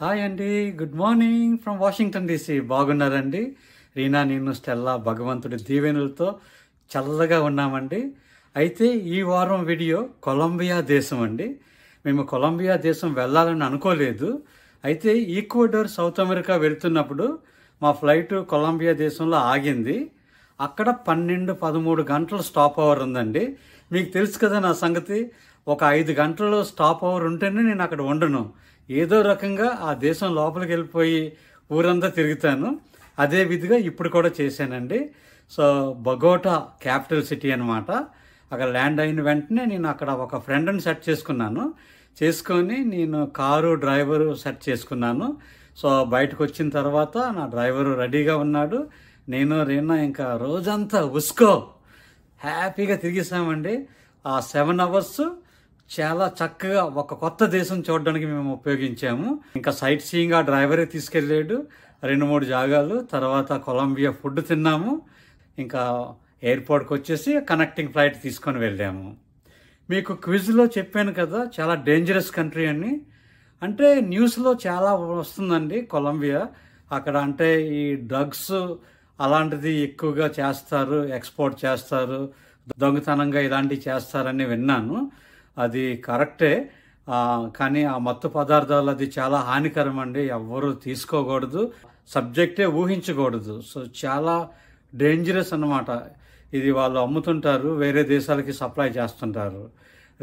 Hi అండి, good morning from Washington DC. బాగున్నారండి? రీనా, నేను, స్టెల్లా భగవంతుడి దీవెనలతో చల్లగా ఉన్నామండి. అయితే ఈ వారం వీడియో కొలంబియా దేశం అండి. మేము కొలంబియా దేశం వెళ్ళాలని అనుకోలేదు. అయితే ఈక్వెడార్, సౌత్ అమెరికా వెళ్తున్నప్పుడు మా ఫ్లైట్ కొలంబియా దేశంలో ఆగింది. అక్కడ 12-13 గంటలు స్టాప్ అవర్ ఉందండి. మీకు తెలుసు కదా నా సంగతి. ఒక 5 గంటలు స్టాప్ అవర్ ఉంటేనే నేను అక్కడ ఉండను. ఏదో రకంగా ఆ దేశం లోపలికి వెళ్ళిపోయి ఊరంతా తిరుగుతాను. అదే విధిగా ఇప్పుడు కూడా చేశానండి. సో బగోటా క్యాపిటల్ సిటీ అనమాట. అక్కడ ల్యాండ్ అయిన వెంటనే నేను అక్కడ ఒక ఫ్రెండ్ని సెట్ చేసుకొని నేను కారు డ్రైవరు సెట్ చేసుకున్నాను. సో బయటకు వచ్చిన తర్వాత నా డ్రైవరు రెడీగా ఉన్నాడు. నేను రీనా ఇంకా రోజంతా హ్యాపీగా తిరిగేసామండి. ఆ 7 అవర్స్ చాలా చక్కగా ఒక కొత్త దేశం చూడడానికి మేము ఉపయోగించాము. ఇంకా సైట్ సీయింగ్ ఆ డ్రైవరే తీసుకెళ్ళాడు 2-3 జాగాలు. తర్వాత కొలంబియా ఫుడ్ తిన్నాము. ఇంకా ఎయిర్పోర్ట్కి వచ్చేసి కనెక్టింగ్ ఫ్లైట్ తీసుకొని వెళ్ళాము. మీకు క్విజ్లో చెప్పాను కదా, చాలా డేంజరస్ కంట్రీ అని. అంటే న్యూస్లో చాలా వస్తుందండి కొలంబియా. అక్కడ అంటే ఈ డ్రగ్స్ అలాంటిది ఎక్కువగా చేస్తారు, ఎక్స్పోర్ట్ చేస్తారు, దొంగతనంగా ఇలాంటివి చేస్తారని విన్నాను. అది కరెక్టే. కానీ ఆ మత్తు పదార్థాలు అది చాలా హానికరం అండి. ఎవ్వరూ తీసుకోకూడదు, సబ్జెక్టే ఊహించకూడదు. సో చాలా డేంజరస్ అన్నమాట. ఇది వాళ్ళు అమ్ముతుంటారు, వేరే దేశాలకి సప్లై చేస్తుంటారు.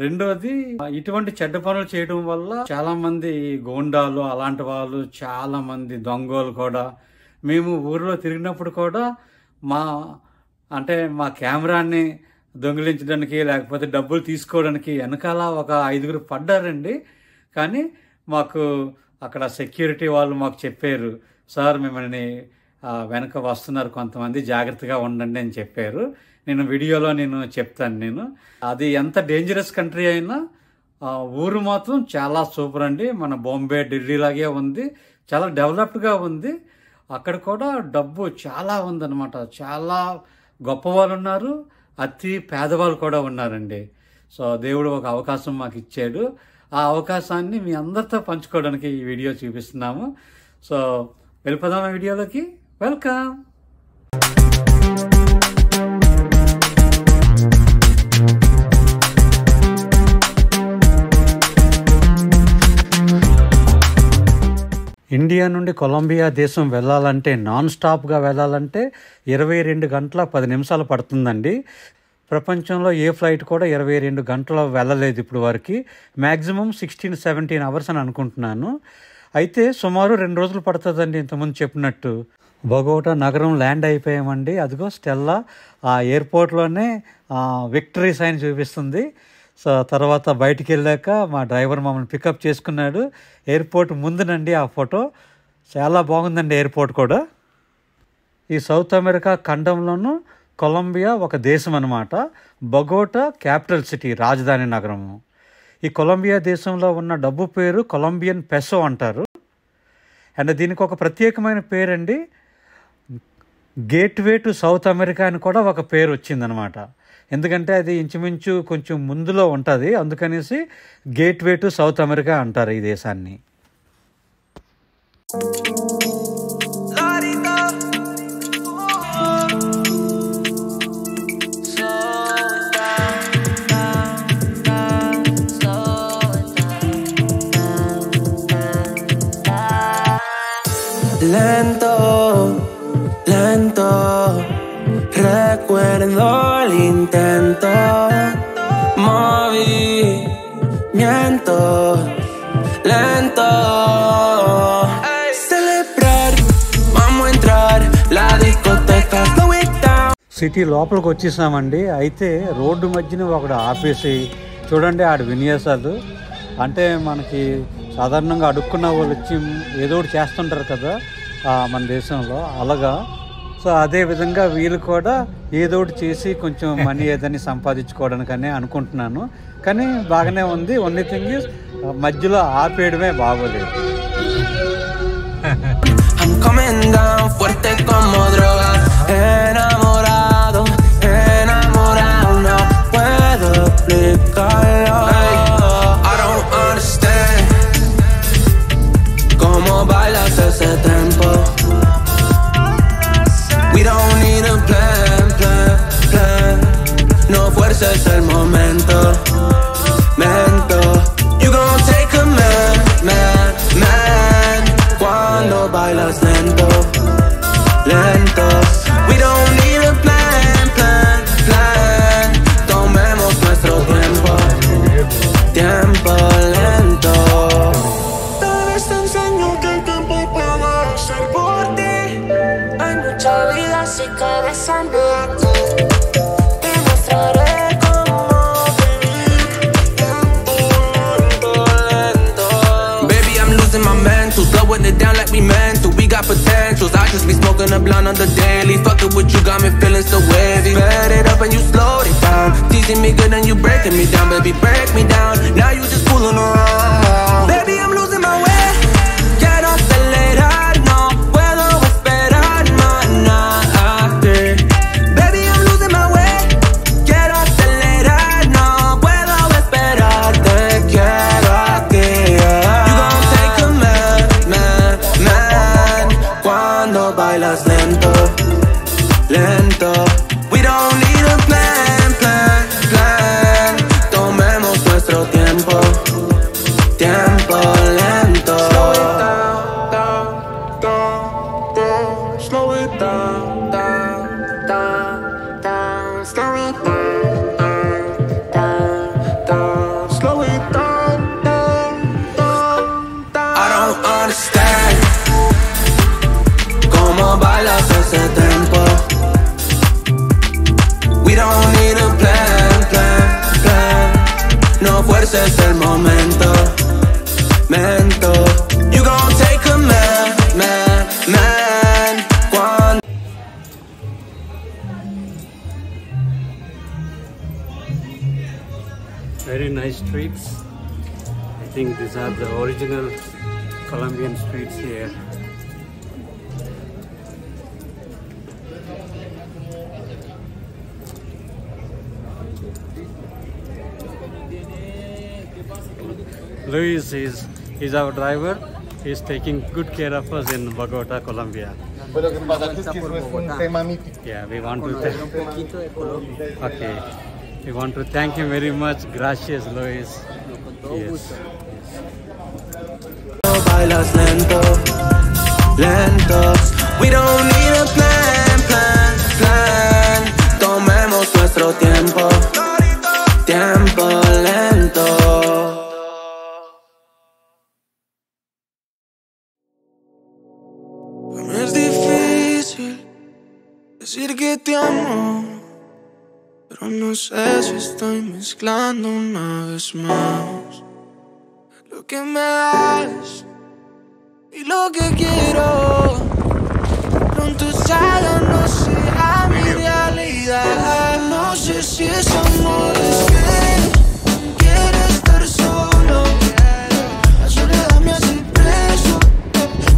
రెండోది, ఇటువంటి చెడ్డ పనులు చేయడం వల్ల చాలా మంది గోండాలు అలాంటి వాళ్ళు, చాలా మంది దొంగలు కూడా, మేము ఊరిలో తిరిగినప్పుడు కూడా మా కెమెరాని దొంగిలించడానికి లేకపోతే డబ్బులు తీసుకోవడానికి వెనకాల ఒక 5గురు పడ్డారండి. కానీ మాకు అక్కడ సెక్యూరిటీ వాళ్ళు మాకు చెప్పారు, సార్ మిమ్మల్ని వెనక వస్తున్నారు కొంతమంది, జాగ్రత్తగా ఉండండి అని చెప్పారు. నేను వీడియోలో చెప్తాను. అది ఎంత డేంజరస్ కంట్రీ అయినా ఊరు మాత్రం చాలా సూపర్ అండి. మన బాంబే, ఢిల్లీ లాగే ఉంది, చాలా డెవలప్డ్గా ఉంది. అక్కడ కూడా డబ్బు చాలా ఉందన్నమాట. చాలా గొప్ప వాళ్ళు ఉన్నారు, అతి పేదవాళ్ళు కూడా ఉన్నారండి. సో దేవుడు ఒక అవకాశం మాకు ఇచ్చాడు. ఆ అవకాశాన్ని మీ అందరితో పంచుకోవడానికి ఈ వీడియో చూపిస్తున్నాము. సో వెళ్ళిపోదాం వీడియోలోకి. వెల్కమ్. ఇండియా నుండి కొలంబియా దేశం వెళ్ళాలంటే, నాన్ స్టాప్గా వెళ్ళాలంటే 22 గంటల 10 నిమిషాలు పడుతుందండి. ప్రపంచంలో ఏ ఫ్లైట్ కూడా 22 గంటలు వెళ్ళలేదు ఇప్పుడు వరకు. మ్యాక్సిమం 16-17 అవర్స్ అని అనుకుంటున్నాను. అయితే సుమారు 2 రోజులు పడుతుందండి ఇంతకుముందు చెప్పినట్టు. బగోటా నగరం ల్యాండ్ అయిపోయామండి. అదిగో స్టెల్లా ఆ ఎయిర్పోర్ట్లోనే విక్టరీ సైన్ చూపిస్తుంది. సో తర్వాత బయటికి వెళ్ళాక మా డ్రైవర్ మమ్మల్ని పికప్ చేసుకున్నాడు. ఎయిర్పోర్ట్ ముందునండి ఆ ఫోటో. చాలా బాగుందండి ఎయిర్పోర్ట్ కూడా. ఈ సౌత్ అమెరికా ఖండంలోనూ కొలంబియా ఒక దేశం అన్నమాట. బగోటా క్యాపిటల్ సిటీ, రాజధాని నగరము. ఈ కొలంబియా దేశంలో ఉన్న డబ్బు పేరు కొలంబియన్ పెసో అంటారు. అండ్ దీనికి ఒక ప్రత్యేకమైన పేరండి, గేట్వే టు సౌత్ అమెరికా అని కూడా ఒక పేరు వచ్చిందనమాట. ఎందుకంటే అది ఇంచుమించు కొంచెం ముందులో ఉంటుంది, అందుకనేసి గేట్వే టు సౌత్ అమెరికా అంటారు ఈ దేశాన్ని. Lento, lento, recuerdo el intento, movimiento, lento. Celebrar, vamos a entrar, la discoteca slow it down. City లోపలికి వచ్చేసామండి. అయితే రోడ్డు మధ్యన ఒకడు ఆపేసి చూడండి ఆడ విన్యాసాలు. అంటే మనకి సాధారణంగా అడుక్కున్న వాళ్ళు వచ్చి ఏదో ఒకటి చేస్తుంటారు కదా మన దేశంలో, అలాగా. సో అదే విధంగా వీళ్ళు కూడా ఏదో ఒకటి చేసి కొంచెం మనీ ఏదని సంపాదించుకోవడానికనే అనుకుంటున్నాను. కానీ బాగానే ఉంది. ఓన్లీ థింగ్ ఇస్ మధ్యలో ఆపేయడమే బాగోలేదు. I'm coming down fuerte como droga, enamorado, enamorado, no puedo explicarlo. I don't understand cómo bailas ese tempo. We don't need a plan, plan, plan. No fuerces el momento, mento. You gon' take a man, man, man. Cuando bailas lento, lento. We don't need a plan, plan, plan. Tomemos nuestro tiempo, tiempo lento. Tal vez te enseño que el tiempo puede hacer por ti. Hay mucha vida si quieres sanar. Te mostraré cómo vivir lento, lento. Baby, I'm losing my mental, slowing it down like we meant to. We got potentials, I just be smoking a blunt on the daily. Fucking with you got me feeling so wavy. Sped it up and you slowed it down. Teasing me good and you breaking me down, baby, break me down. Now you just fooling around. Baby, I'm losing my way. Quiero acelerar, no puedo esperar más nada. Baby, I'm losing my way. Quiero acelerar, no puedo esperar. Te quiero aquí. You gon' take a man, man, man. Cuando bailas lento, lento. We don't need a plan, plan, plan. Tomemos nuestro tiempo, tiempo lento. Slow it down, down, down, down. Slow it down, down, down, down. Slow it down, down, down. Slow it down, down, down, down. I don't understand cómo bailas ese tempo. We don't need a plan, plan, plan. No fuerces el momento, mento. You gon' take a man, man, man. Cuando Very nice streets. I think these are the original Colombian streets here. Luis is our driver. He's taking good care of us in Bogota, Colombia. Pues lo que pasa es que eso es un tema mítico. Yeah, we want to okay. We want to thank you very much. Gracias, Luis. Yes. bailas lento, lento. We don't need a plan, plan, plan. Tomemos nuestro tiempo, tiempo lento. Me es difícil decir que te amo, pero no sé si estoy mezclando una vez más lo que me das y lo que quiero. Pronto ya no será mi realidad. No sé si es amor, es que quiero estar solo. La soledad me hace preso,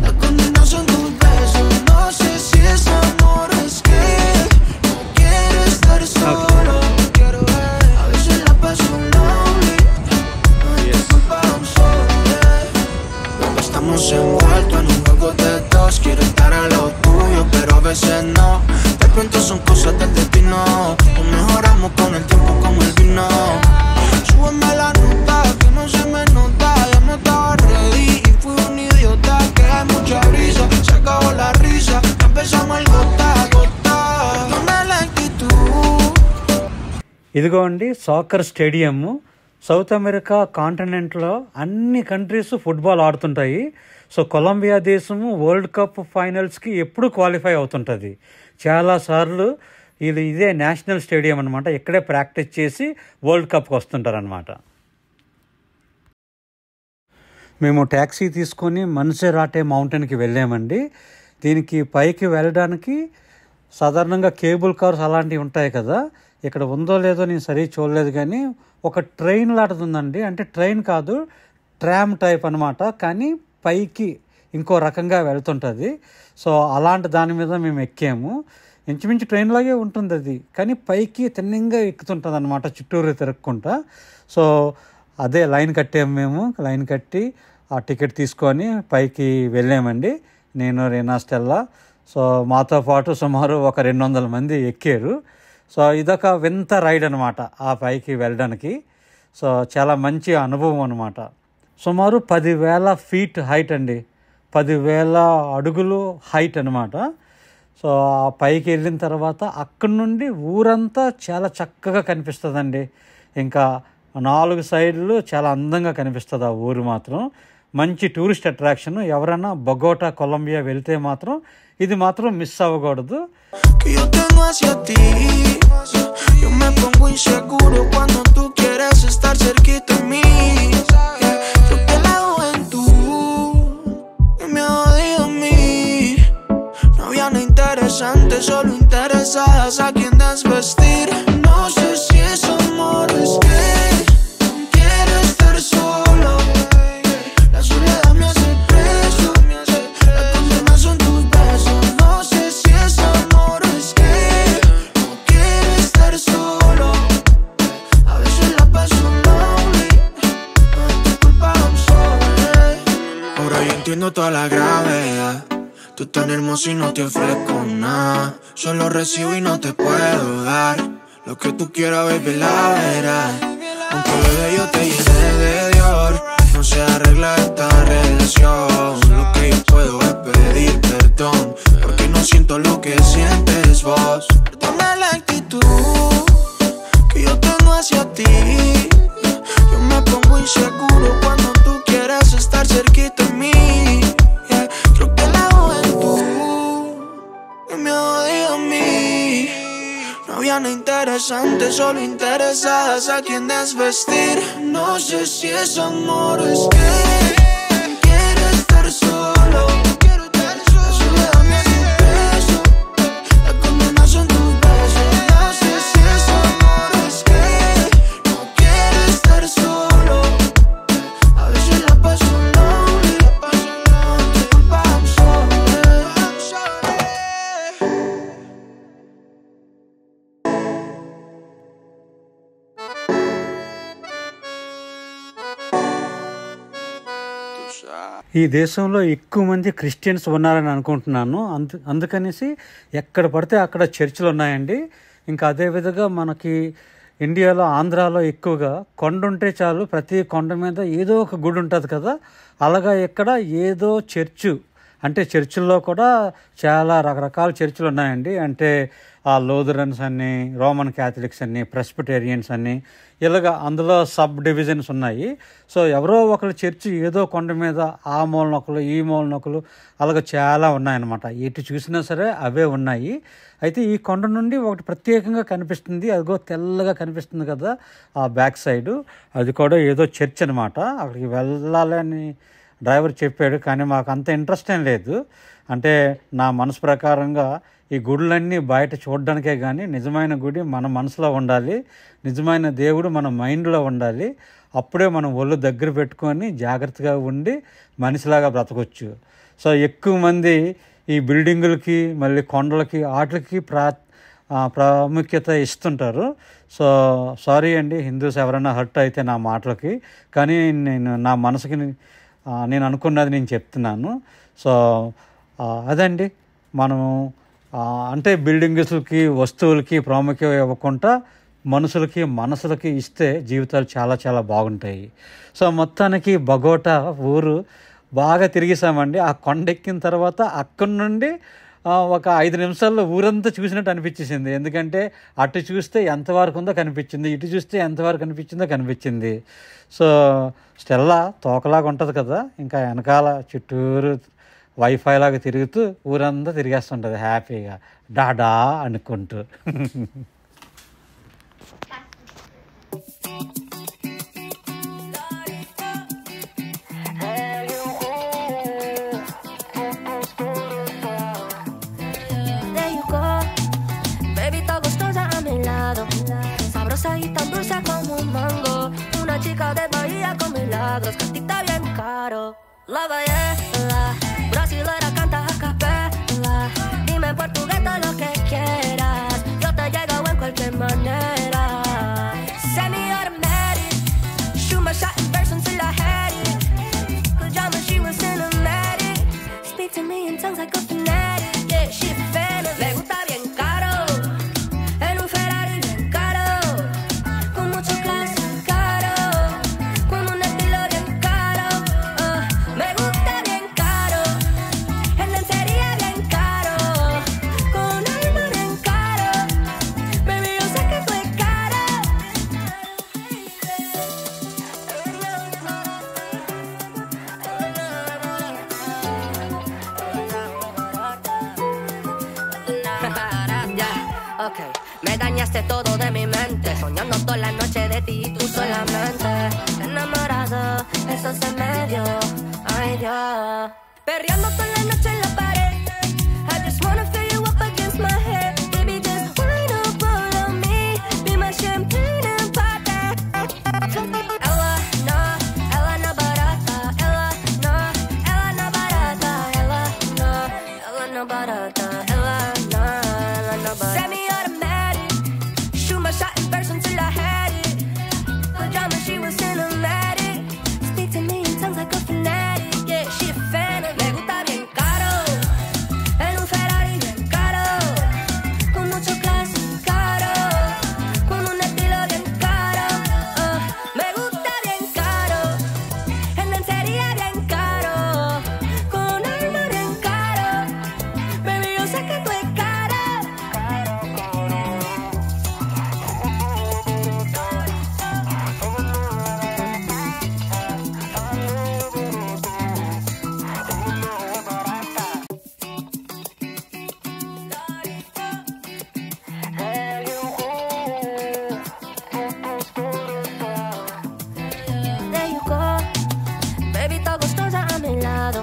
la condena son tus besos. No sé si es amor, es que no quiero estar solo. Quiero ver, a veces la paso lonely. No es culpa, I'm sorry. Estamos envueltos en un juego de dos. Quiero estar a lo tuyo, pero a veces no. De pronto son cosas del destino. Nos mejoramos con el tiempo como el vino. Súbeme la nota, que no se me nota. Ya no estaba ready y fui un idiota. Que hay mucha brisa, se acabó la risa. Empezamos el gota a gota. Perdona la actitud. ఇదిగోండి soccer stadium. South America కాంటినెంట్లో అన్ని countries football ఆడుతుంటాయి. So Colombia దేశము world cup ఫైనల్స్కి ఎప్పుడు qualify అవుతుంటుంది. చాలాసార్లు ఇదే national stadium అనమాట. ఇక్కడే practice చేసి వరల్డ్ కప్కి వస్తుంటారనమాట. మేము ట్యాక్సీ తీసుకొని మన్సెరాటే మౌంటైన్కి వెళ్ళామండి. దీనికి పైకి వెళ్ళడానికి సాధారణంగా కేబుల్ కార్స్ అలాంటివి ఉంటాయి కదా. ఇక్కడ ఉందో లేదో నేను సరిగ్గా చూడలేదు, కానీ ఒక ట్రైన్ లాంటిది ఉందండి. అంటే ట్రైన్ కాదు, ట్రామ్ టైప్ అనమాట, కానీ పైకి ఇంకో రకంగా వెళ్తుంటుంది. సో అలాంటి దాని మీద మేము ఎక్కాము. ఇంచుమించు ట్రైన్ లాగే ఉంటుంది అది, కానీ పైకి తిన్నంగా ఎక్కుతుంటుంది అనమాట, చుట్టూరు తిరగకుండా. సో అదే లైన్ కట్టాము మేము. లైన్ కట్టి ఆ టికెట్ తీసుకొని పైకి వెళ్ళామండి, నేను, రీనా, స్టెల్లా. సో మాతో పాటు సుమారు ఒక 200 మంది ఎక్కారు. సో ఇదొక వింత రైడ్ అనమాట ఆ పైకి వెళ్ళడానికి. సో చాలా మంచి అనుభవం అనమాట. సుమారు 10,000 ఫీట్ హైట్ అండి, 10,000 అడుగులు హైట్ అనమాట. సో ఆ పైకి వెళ్ళిన తర్వాత అక్కడి నుండి ఊరంతా చాలా చక్కగా కనిపిస్తుందండి. ఇంకా 4 సైడ్లు చాలా అందంగా కనిపిస్తుంది ఆ ఊరు మాత్రం. మంచి టూరిస్ట్ అట్రాక్షన్. ఎవరైనా బొగోటా, కొలంబియా వెళ్తే మాత్రం ఇది మాత్రం మిస్ అవ్వకూడదు. Que yo tengo hacia ti. Yo me pongo inseguro cuando tú quieres estar cerquita de mí. Creo que la juventud me ha jodido a mí. No había nada interesante, solo interesadas a quien desvestir. No sé si es amor, es que quiero estar solo. La soledad me hace preso, la condena son tus besos. No sé si es amor, es que no quiero estar solo. A veces la paso lonely, no es tu culpa, I'm sorry. Ahora yo entiendo toda la gravedad. Tú tan hermosa y no te ofrezco nada. Solo recibo y no te puedo dar lo que tú quieras, baby, la verás. Aunque bebé yo te llene de Dior, no se arregla esta relación. Lo que yo puedo es pedir perdón, porque no siento lo que sientes vos. Perdona la actitud que yo tengo hacia ti. Yo me pongo inseguro cuando tú quieres estar cerquita de mí. Yeah. Creo que la juventud me ha jodido a mí. No había nada interesante, solo interesadas a quien desvestir. No sé si es amor, es que quiero estar solo. La soledad me hace preso, la condena son tus besos. No sé si es amor, es que no quiero estar solo. A veces la paso lonely, no es tu culpa, I'm sorry. ఈ దేశంలో ఎక్కువ మంది Christians ఉన్నారని అనుకుంటున్నాను. అందుకనేసి ఎక్కడ పడితే అక్కడ చర్చిలు ఉన్నాయండి. ఇంకా అదేవిధంగా మనకి ఇండియాలో, ఆంధ్రాలో ఎక్కువగా కొండ ఉంటే చాలు, ప్రతి కొండ మీద ఏదో ఒక గుడి ఉంటుంది కదా. అలాగా ఇక్కడ ఏదో చర్చు, అంటే చర్చిల్లో కూడా చాలా రకరకాల చర్చిలు ఉన్నాయండి. అంటే లూథరన్స్ అని, రోమన్ క్యాథలిక్స్ అని, ప్రెస్బిటేరియన్స్ అని, ఇలాగ అందులో సబ్ డివిజన్స్ ఉన్నాయి. సో ఎవరో ఒకరు చర్చి ఏదో కొండ మీద, ఆ మూలనొకలు, ఈ మూలనొకలు, అలాగ చాలా ఉన్నాయన్నమాట. ఎటు చూసినా సరే అవే ఉన్నాయి. అయితే ఈ కొండ నుండి ఒకటి ప్రత్యేకంగా కనిపిస్తుంది, అదిగో తెల్లగా కనిపిస్తుంది కదా ఆ బ్యాక్ సైడు, అది కూడా ఏదో చర్చ్ అనమాట. అక్కడికి వెళ్ళాలని డ్రైవర్ చెప్పాడు, కానీ మాకు అంత ఇంట్రెస్ట్ ఏం లేదు. అంటే నా మనసు ప్రకారంగా ఈ గుడులన్నీ బయట చూడడానికే కానీ నిజమైన గుడి మన మనసులో ఉండాలి, నిజమైన దేవుడు మన మైండ్లో ఉండాలి. అప్పుడే మనం ఒళ్ళు దగ్గర పెట్టుకొని జాగ్రత్తగా ఉండి మనిషిలాగా బ్రతకొచ్చు. సో ఎక్కువ మంది ఈ బిల్డింగులకి, మళ్ళీ కొండలకి, వాటికి ప్రాముఖ్యత ఇస్తుంటారు. సో సారీ అండి హిందూస్ ఎవరైనా హర్ట్ అయితే నా మాటలకి, కానీ నేను నా మనసుకి నేను అనుకున్నది నేను చెప్తున్నాను. సో అదండి, మనము అంటే బిల్డింగ్స్కి, వస్తువులకి ప్రాముఖ్యత ఇవ్వకుండా మనుషులకి, మనసులకి ఇస్తే జీవితాలు చాలా చాలా బాగుంటాయి. సో మొత్తానికి బొగోటా ఊరు బాగా తిరిగేసామండి. ఆ కొండ ఎక్కిన తర్వాత అక్కడి నుండి ఒక 5 నిమిషాల్లో ఊరంతా చూసినట్టు అనిపించేసింది. ఎందుకంటే అటు చూస్తే ఎంతవరకు ఉందో కనిపించింది, ఇటు చూస్తే ఎంతవరకు కనిపించింది. సో స్టెల్లా తోకలాగా ఉంటుంది కదా, ఇంకా వెనకాల చుట్టూరు వైఫై లాగా తిరుగుతూ ఊరంతా తిరిగేస్తుంటుంది హ్యాపీగా డాడా అనుకుంటూ. Sabrosa y tan dulce como un mango. Una chica de Bahía con milagros. Cantita bien caro. La ballena brasilera canta a capela. Dime en portugués todo lo que quieras. Yo te llego en cualquier manera. Send me automatic. Shoot my shot in verse until I had it. 'Cause ya Speak to me in tongues like a fanatic. Yeah, she a fan. Me gusta bien caro. En un Ferrari bien caro. Con mucho clase caro. Con un estilo bien caro. Me gusta bien caro. En lencería bien caro. Con un alma bien caro. Baby, yo sé que tú es cara. Okay. Me dañaste todo de mi mente, soñando toda la noche de ti y tú solamente. Enamorado, eso se me dio, ay Dios. Perreando toda la noche en la pared. I just wanna feel you up against my head. Baby, just wind up all on me. Be my champagne and party. Ella no barata. Ella no barata. Ella no barata. Semi-automatic, shoot my shot in burst until I had it. Pajama, she was cinematic. Speak to me in tongues like a fanatic. Yeah, she a fan. Me gusta bien caro. En un Ferrari bien caro. Con mucho clase caro. Con un estilo bien caro. Me gusta bien caro. En lencería bien caro. Con un alma bien caro. Baby, yo sé que tú es cara. There you go, baby, está gustosa a mi lado,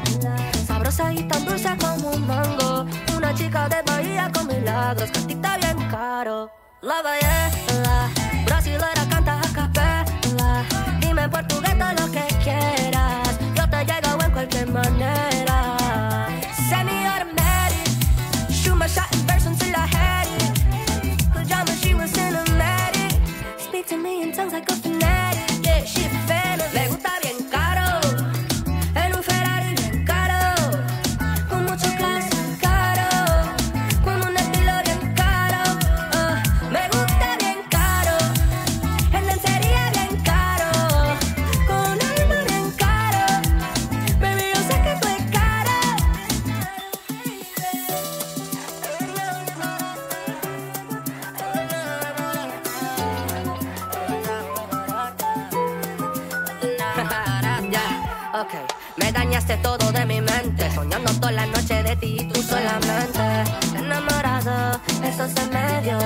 sabrosa y tan dulce como un mango, una chica de Bahía con milagros, cantita bien caro. La bailarla, brasilera canta a capela, dime en portugués todo lo que quieras, yo te llego en cualquier manera. Semi-automatic, shoot my shot in burst until I had it. Pajama, she was cinematic. Speak to me in tongues like a fanatic. Yeah, she a fan. Me gusta bien caro. En un Ferrari bien caro. Con mucho clase caro. Con un estilo bien caro. Me gusta bien caro. En lencería bien caro. Con un alma bien caro. Baby, yo sé que tú es cara. Okay. Me dañaste todo de mi mente, soñando toda la noche de ti y tú solamente. Enamorado, eso se me dio,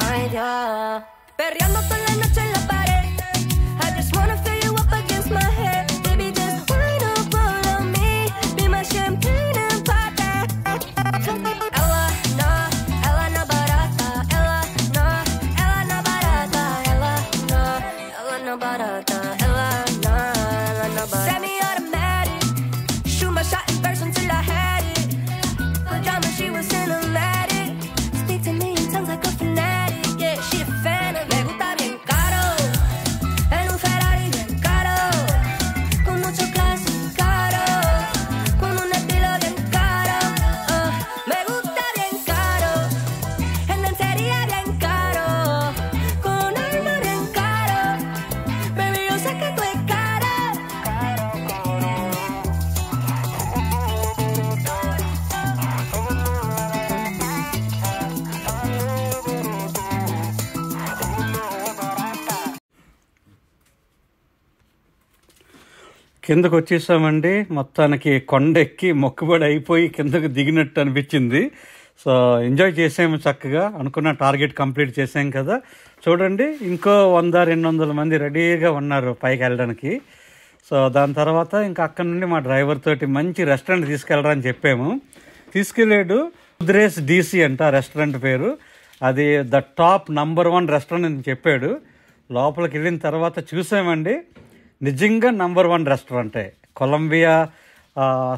ay Dios. Perreando toda la noche en la pared. I just wanna feel you up against my head. Baby, just wind up all on me. Be my champagne and party. Ella no barata. Ella no barata. Ella no barata. Semi-automatic, shoot my shot in burst until I had it. Pajama, she was cinematic. Speak to me in tongues like a fanatic. Yeah, she a fan. Me gusta bien caro. En un Ferrari bien caro. Con mucho clase caro. Con un estilo bien caro. Me gusta bien caro. En lencería bien caro. Con un alma bien caro. Baby, yo sé que tú es cara. కిందకు వచ్చేసామండి. మొత్తానికి కొండ ఎక్కి మొక్కుబడి అయిపోయి కిందకు దిగినట్టు అనిపించింది. So enjoy చేసాము చక్కగా, అనుకున్న టార్గెట్ కంప్లీట్ చేసాం కదా. చూడండి, ఇంకో 100-200 మంది రెడీగా ఉన్నారు పైకి వెళ్ళడానికి. సో దాని తర్వాత ఇంకా అక్కడ నుండి మా డ్రైవర్ తోటి మంచి రెస్టారెంట్ తీసుకెళ్ళరని చెప్పాము. తీసుకెళ్ళాడు. ఉద్రేస్ DC అంట రెస్టారెంట్ పేరు. అది ద టాప్ #1 రెస్టారెంట్ అని చెప్పాడు. లోపలికి వెళ్ళిన తర్వాత చూసామండి, నిజంగా #1 రెస్టారెంటే. కొలంబియా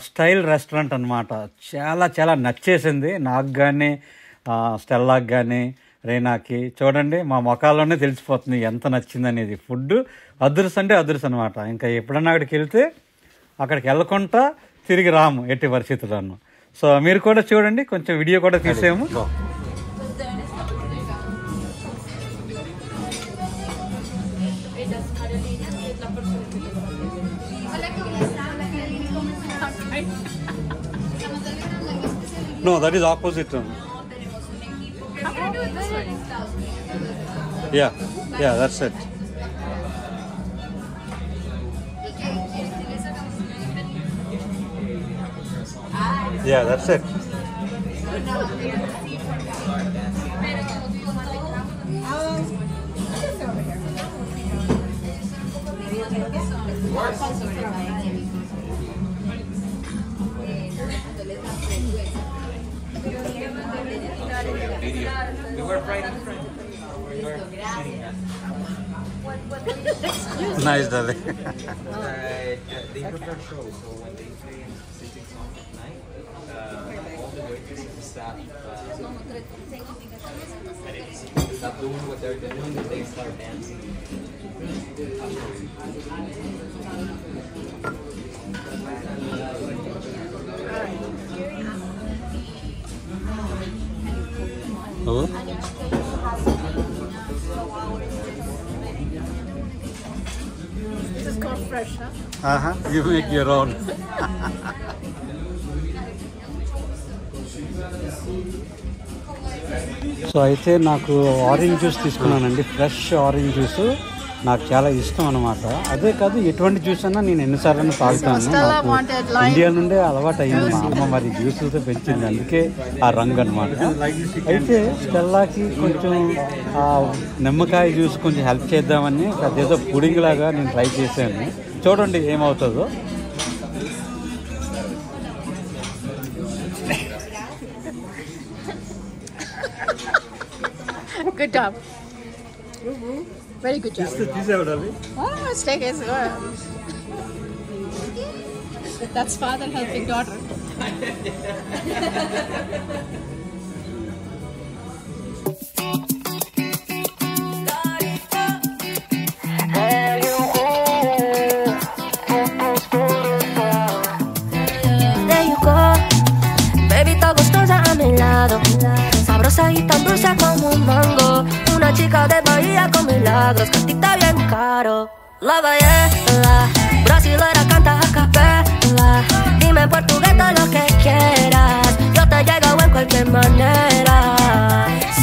స్టైల్ రెస్టారెంట్ అనమాట. చాలా చాలా నచ్చేసింది నాకు కానీ, స్టెల్లాకి కానీ, రీనాకి. చూడండి, మా మొఖాల్లోనే తెలిసిపోతుంది ఎంత నచ్చింది అనేది. ఫుడ్ అదుర్స్ అంటే అదుర్స్ అనమాట. ఇంకా ఎప్పుడన్నా అక్కడికి వెళ్తే అక్కడికి వెళ్ళకుండా తిరిగి రాము ఎట్టి పరిస్థితుల్లోనూ. సో మీరు కూడా చూడండి, కొంచెం వీడియో కూడా తీసాము. No, that is opposite one. Yeah, that's it. Yeah, that's it. Nice, darling. They prepare shows, so when they play in specific songs at night, all the waiters and staff stop doing what they're doing and they start dancing. Oh. This is called fresh, huh? You make your own. So అయితే నాకు orange juice తీసుకున్నానండి, fresh orange juice. నాకు చాలా ఇష్టం అనమాట. అదే కాదు, ఎటువంటి జ్యూస్ అన్నా నేను ఎన్నిసార్లు తాగుతాను. నాకు ఇండియా నుండే అలవాటు అయ్యింది, మా అమ్మ మరి జ్యూసులతో పెంచింది, అందుకే ఆ రంగు అనమాట. అయితే స్టెల్లాకి కొంచెం నిమ్మకాయ జ్యూస్ కొంచెం హెల్ప్ చేద్దామని అదేదో పుడింగ్ లాగా నేను ట్రై చేశాను. చూడండి ఏమవుతుందో. Good job. Very good job. Oh, mistake is good. That's father helping daughter. There you go, baby, está gustosa a mi lado, sabrosa y tan dulce como un mango. Una chica de Bahía con milagros, cantita bien caro. La baila, brasilera canta a capela. Dime en portugués todo lo que quieras, yo te llego en cualquier manera.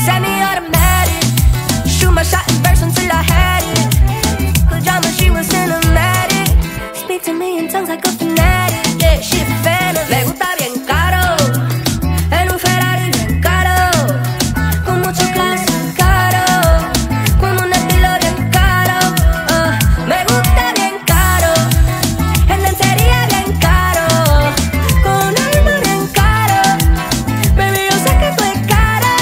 Send me automatic, shoot my shot in verse until I had it. Pajama, she was cinematic. Speak to me in tongues like a fanatic. Yeah, she a fan of me gusta bien caro. En un Ferrari bien caro, con mucho clase caro, con un estilo bien caro. Me gusta bien caro, en lencería bien caro, con un alma bien caro. Baby, yo sé que tú es caro.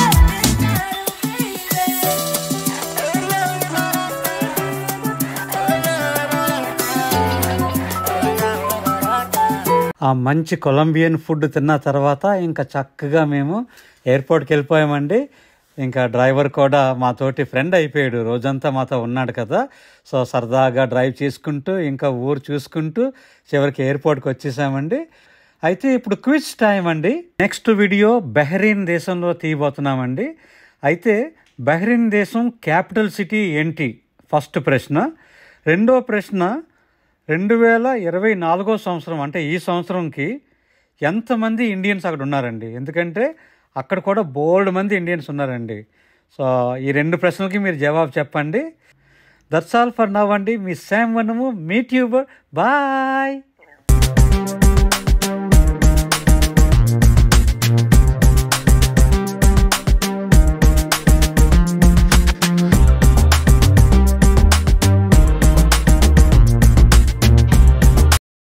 ఆ మంచి Colombian food తిన్న తర్వాత ఇంకా చక్కగా మేము ఎయిర్పోర్ట్కి వెళ్ళిపోయామండి. ఇంకా driver కూడా మాతోటి ఫ్రెండ్ అయిపోయాడు, రోజంతా మాతో ఉన్నాడు కదా. సో సరదాగా డ్రైవ్ చేసుకుంటూ ఇంకా ఊరు చూసుకుంటూ చివరికి ఎయిర్పోర్ట్కి వచ్చేసామండి. అయితే ఇప్పుడు క్విజ్ టైం అండి. నెక్స్ట్ వీడియో బహ్రెయిన్ దేశంలో తీయబోతున్నామండి. అయితే బహ్రెయిన్ దేశం క్యాపిటల్ సిటీ ఏంటి? ఫస్ట్ ప్రశ్న. రెండో ప్రశ్న, 2024 సంవత్సరం అంటే ఈ సంవత్సరంకి ఎంతమంది ఇండియన్స్ అక్కడ ఉన్నారండి? ఎందుకంటే అక్కడ కూడా బోల్డ్ మంది ఇండియన్స్ ఉన్నారండి. సో ఈ 2 ప్రశ్నలకి మీరు జవాబు చెప్పండి. దట్స్ ఆల్ ఫర్ నవ్ అండి. మీ శామ్ వనము, మీ ట్యూబర్. బాయ్.